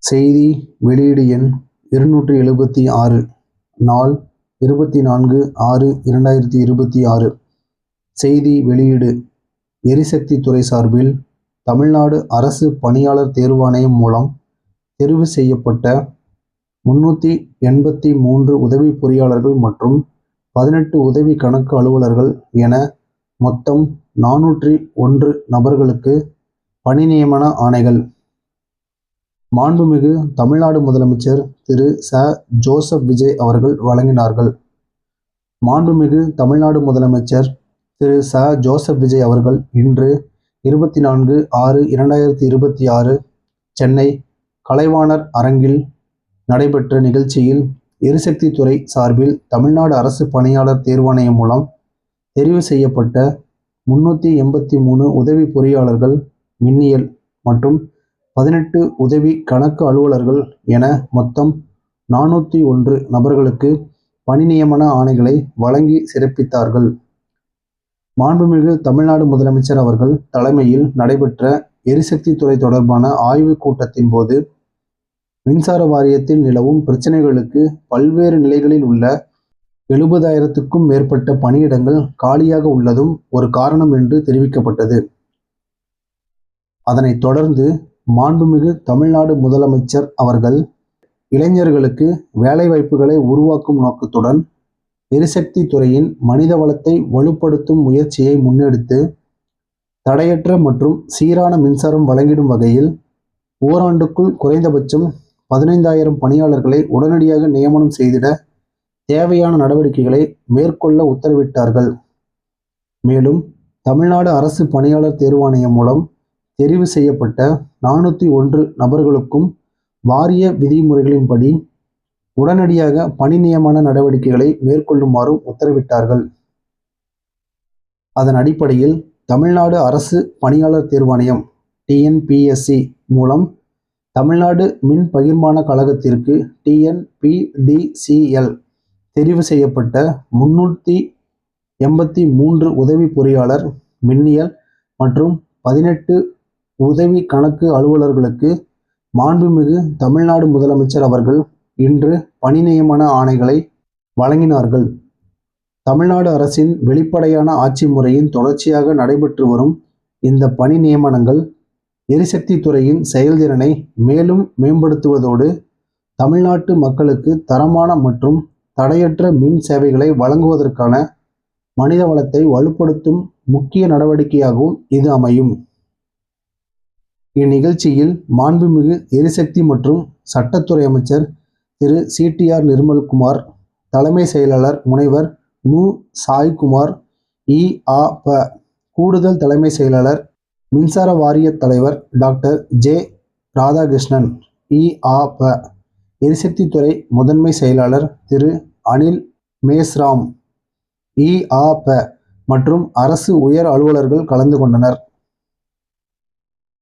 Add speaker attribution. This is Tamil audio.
Speaker 1: செய்தி வெளியீடு எண் 276 நாள் 24/6/2026. செய்தி வெளியீடு எரிசக்தி துறை சார்பில் தமிழ்நாடு அரசு பணியாளர் தேர்வாணையம் மூலம் தெரிவு செய்யப்பட்ட 383 உதவி பொறியாளர்கள் மற்றும் 18 உதவி கணக்கு அலுவலர்கள் என மொத்தம் 401 நபர்களுக்கு பணி நியமன ஆணைகள் மாண்புமிகு தமிழ்நாடு முதலமைச்சர் திரு ச. ஜோசப் விஜய் அவர்கள் வழங்கினார்கள். மாண்புமிகு தமிழ்நாடு முதலமைச்சர் திரு ச. ஜோசப் விஜய் அவர்கள் இன்று 24/6/2026 சென்னை கலைவாணர் அரங்கில் நடைபெற்ற நிகழ்ச்சியில் எரிசக்தி துறை சார்பில் தமிழ்நாடு அரசு பணியாளர் தேர்வாணையம் மூலம் தெரிவு செய்யப்பட்ட 383 உதவி பொறியாளர்கள், மின்னியல் மற்றும் 18 உதவி கணக்கு அலுவலர்கள் என மொத்தம் 401 நபர்களுக்கு பணி நியமன ஆணைகளை வழங்கி சிறப்பித்தார்கள். மாண்புமிகு தமிழ்நாடு முதலமைச்சர் அவர்கள் தலைமையில் நடைபெற்ற எரிசக்தி துறை தொடர்பான ஆய்வுக் கூட்டத்தின் போது மின்சார வாரியத்தில் நிலவும் பிரச்சனைகளுக்கு பல்வேறு நிலைகளில் உள்ள 70,000க்கும் மேற்பட்ட பணியிடங்கள் காலியாக உள்ளதும் ஒரு காரணம் என்று தெரிவிக்கப்பட்டது. அதனைத் தொடர்ந்து மாண்புமிகு தமிழ்நாடு முதலமைச்சர் அவர்கள் இளைஞர்களுக்கு வேலைவாய்ப்புகளை உருவாக்கும் நோக்கத்துடன் எரிசக்தி துறையின் மனித வளத்தை வலுப்படுத்தும் முயற்சியை முன்னெடுத்து தடையற்ற மற்றும் சீரான மின்சாரம் வழங்கிடும் வகையில் ஓராண்டுக்குள் குறைந்தபட்சம் 15,000 பணியாளர்களை உடனடியாக நியமனம் செய்திட தேவையான நடவடிக்கைகளை மேற்கொள்ள உத்தரவிட்டார்கள். மேலும் தமிழ்நாடு அரசு பணியாளர் தேர்வாணையம் மூலம் தெரிவு செய்யப்பட்ட 401 நபர்களுக்கும் வாரிய விதிமுறைகளின்படி உடனடியாக பணி நியமன நடவடிக்கைகளை மேற்கொள்ளுமாறும் உத்தரவிட்டார்கள். அதன் அடிப்படையில் தமிழ்நாடு அரசு பணியாளர் தேர்வாணையம் TNPSC மூலம் தமிழ்நாடு மின் பகிர்மான கழகத்திற்கு TNPDCL தெரிவு செய்யப்பட்ட 383 உதவி பொறியாளர், மின்னியல் மற்றும் 18 உதவி கணக்கு அலுவலர்களுக்கு மாண்புமிகு தமிழ்நாடு முதலமைச்சர் அவர்கள் இன்று பணி நியமன ஆணைகளை வழங்கினார்கள். தமிழ்நாடு அரசின் வெளிப்படையான ஆட்சி முறையின் தொடர்ச்சியாக நடைபெற்று வரும் இந்த பணி நியமனங்கள் எரிசக்தி துறையின் செயல்திறனை மேலும் மேம்படுத்துவதோடு தமிழ்நாட்டு மக்களுக்கு தரமான மற்றும் தடையற்ற மின் சேவைகளை வழங்குவதற்கான மனித வளத்தை வலுப்படுத்தும் முக்கிய நடவடிக்கையாகவும் இது அமையும். இந்நிகழ்ச்சியில் மாண்புமிகு எரிசக்தி மற்றும் சட்டத்துறை அமைச்சர் திரு CTR நிர்மல்குமார், தலைமை செயலாளர் முனைவர் மு. சாய்குமார், இ.ஆ.ப. கூடுதல் தலைமை செயலாளர் மின்சார வாரிய தலைவர் டாக்டர் ஜே. ராதாகிருஷ்ணன், இ.ஆ.ப. எரிசக்தி துறை முதன்மை செயலாளர் திரு அனில் மேஸ்ராம், இ.ஆ.ப. மற்றும் அரசு உயர் அலுவலர்கள் கலந்து கொண்டனர்.